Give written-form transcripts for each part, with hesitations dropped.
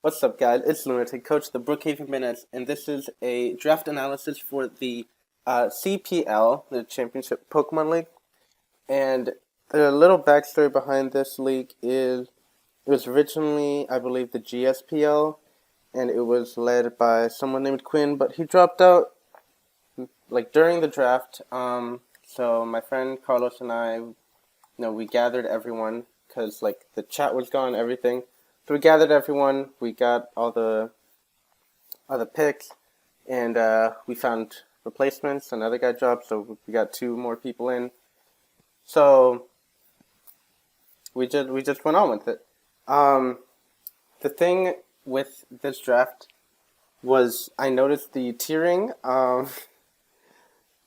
What's up, guys? It's Lunatic Coach, the Brookhaven Minutes, and this is a draft analysis for the CPL, the Championship Pokemon League. And the little backstory behind this league is it was originally, I believe, the GSPL, and it was led by someone named Quinn, but he dropped out like during the draft. So my friend Carlos and I, we gathered everyone because like the chat was gone, everything. So we gathered everyone, we got all the picks, and we found replacements. Another guy dropped, so we got two more people in. So we just went on with it. The thing with this draft was I noticed the tiering.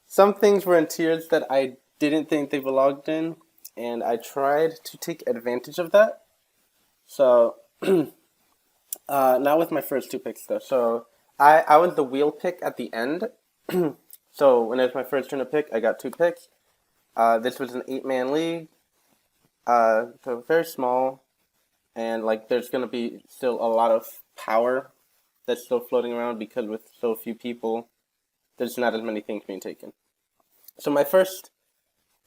Some things were in tiers that I didn't think they belonged in, and I tried to take advantage of that. So not with my first two picks though. So I was the wheel pick at the end. So when it was my first turn to pick, I got two picks. This was an 8-man league. So very small, and like there's gonna be still a lot of power that's still floating around because with so few people, there's not as many things being taken. So my first,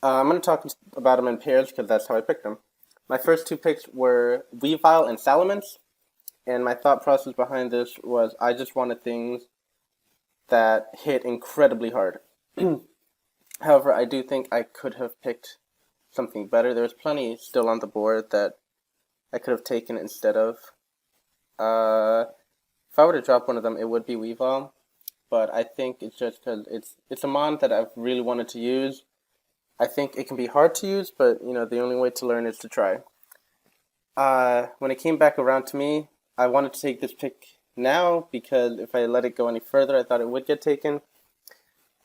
I'm gonna talk about them in pairs because that's how I picked them. My first two picks were Weavile and Salamence. And my thought process behind this was I just wanted things that hit incredibly hard. However, I do think I could have picked something better. There was plenty still on the board that I could have taken instead of. If I were to drop one of them, it would be Weavile. But I think it's just because it's a mon that I've really wanted to use. I think it can be hard to use, but the only way to learn is to try. When it came back around to me, I wanted to take this pick now because if I let it go any further, I thought it would get taken.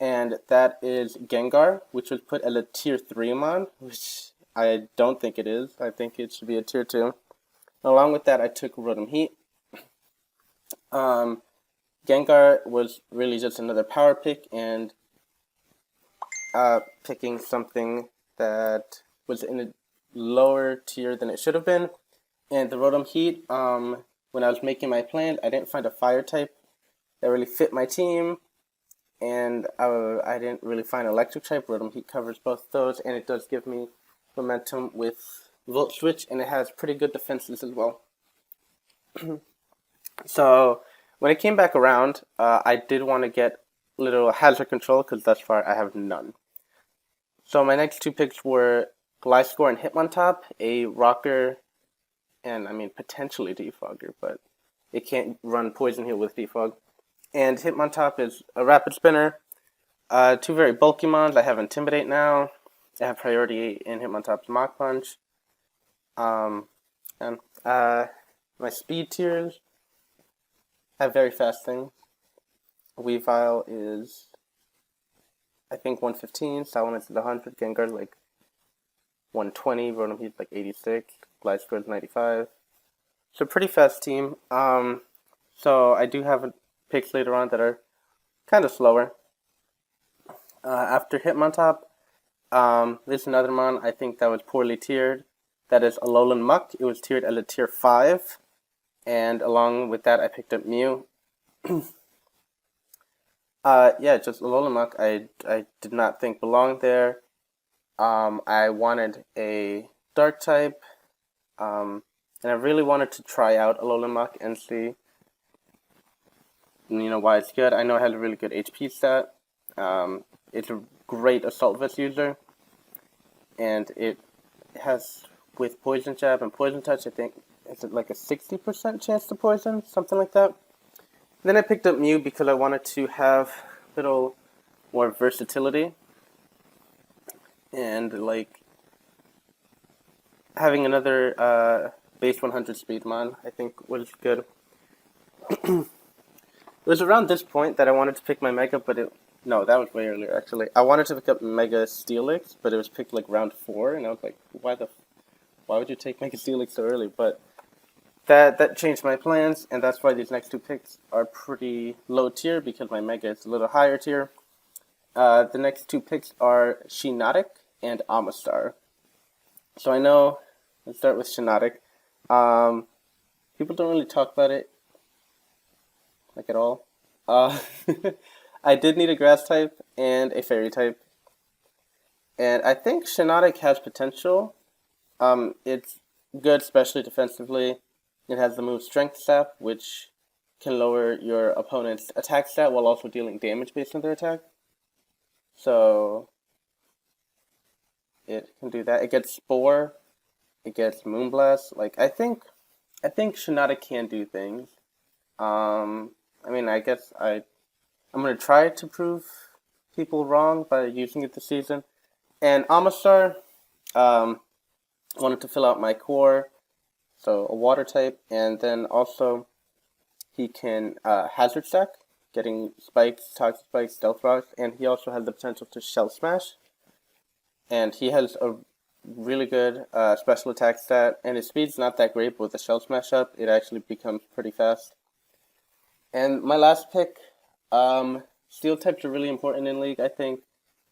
And that is Gengar, which was put as a tier 3 mon, which I don't think it is. I think it should be a tier 2. Along with that, I took Rotom Heat. Gengar was really just another power pick, and picking something that was in a lower tier than it should have been. And the Rotom Heat, when I was making my plan, I didn't find a fire type that really fit my team, and I didn't really find electric type. Rotom Heat covers both those, and it does give me momentum with Volt Switch, and it has pretty good defenses as well. So when it came back around, I did want to get little hazard control because thus far I have none. So my next two picks were Gliscor and Hitmontop, a rocker, and I mean potentially Defogger, but it can't run Poison Heal with Defog. And Hitmontop is a rapid spinner. Two very bulky mons. I have Intimidate now. I have priority in Hitmontop's Mach Punch. And my speed tiers have very fast things. Weavile is, I think, 115. Salamence is 100. Gengar like 120. Rotom Heat like 86. Gliscor is 95. So pretty fast team. So I do have picks later on that are kind of slower. After Hitmontop, this is another mon I think that was poorly tiered. That is Alolan Muck. It was tiered as a tier 5. And along with that, I picked up Mew. Just Alolan Muck I did not think belonged there. I wanted a dark type. And I really wanted to try out Alolan Muck and see why it's good. I know it has a really good HP stat. It's a great Assault Vest user. And it has, with Poison Jab and Poison Touch, I think, it's like a 60% chance to poison, something like that. Then I picked up Mew because I wanted to have a little more versatility. And like having another base 100 speed mon, I think was good. It was around this point that I wanted to pick my Mega, but no, that was way earlier actually. I wanted to pick up Mega Steelix, but it was picked like round 4, and I was like, why would you take Mega Steelix so early? But that changed my plans, and that's why these next two picks are pretty low tier because my Mega is a little higher tier. The next two picks are Shiinotic and Amistar. So I know, let's start with Shiinotic. People don't really talk about it like at all. Uh, I did need a grass type and a fairy type, and I think Shiinotic has potential. It's good, especially defensively. It has the move Strength Step, which can lower your opponent's attack stat while also dealing damage based on their attack. So it can do that. It gets Spore. It gets Moonblast. Like I think Shiinotic can do things. I mean, I guess I'm gonna try to prove people wrong by using it this season. And Amistar, um, wanted to fill out my core, so a water type, and then also he can hazard stack, getting spikes, toxic spikes, stealth rocks, and he also has the potential to shell smash. And he has a really good special attack stat, and his speed's not that great, but with the shell smash up, it actually becomes pretty fast. And my last pick, steel types are really important in League, I think.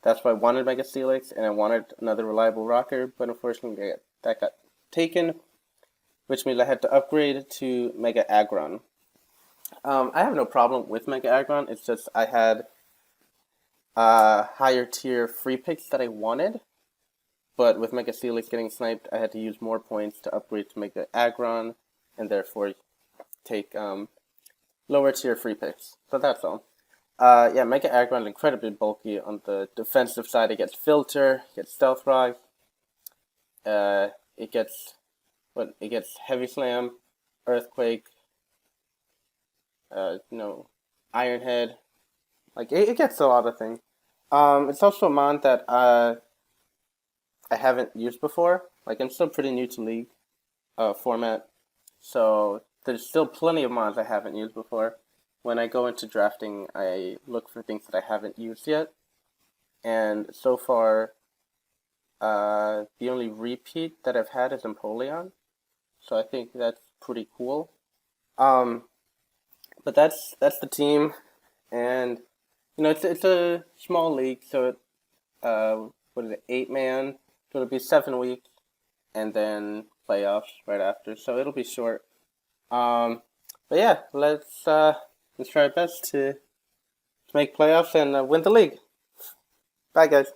That's why I wanted Mega Steelix, and I wanted another reliable rocker, but unfortunately that got taken, which means I had to upgrade to Mega Aggron. I have no problem with Mega Aggron, it's just I had higher tier free picks that I wanted, but with Mega Steelix getting sniped, I had to use more points to upgrade to Mega Aggron, and therefore take lower tier free picks. So that's all. Yeah, Mega Aggron is incredibly bulky. On the defensive side, it gets Filter, it gets Stealth Rock, it gets Heavy Slam, Earthquake, Iron Head. Like it gets a lot of things. It's also a mon that I haven't used before. Like I'm still pretty new to League format, so there's still plenty of mons I haven't used before. When I go into drafting, I look for things that I haven't used yet, and so far, the only repeat that I've had is Empoleon, so I think that's pretty cool. Um, but that's the team, and it's a small league, so it what is it, 8 man? So it'll be 7 weeks, and then playoffs right after, so it'll be short. But yeah, let's try our best to make playoffs and win the league. Bye, guys.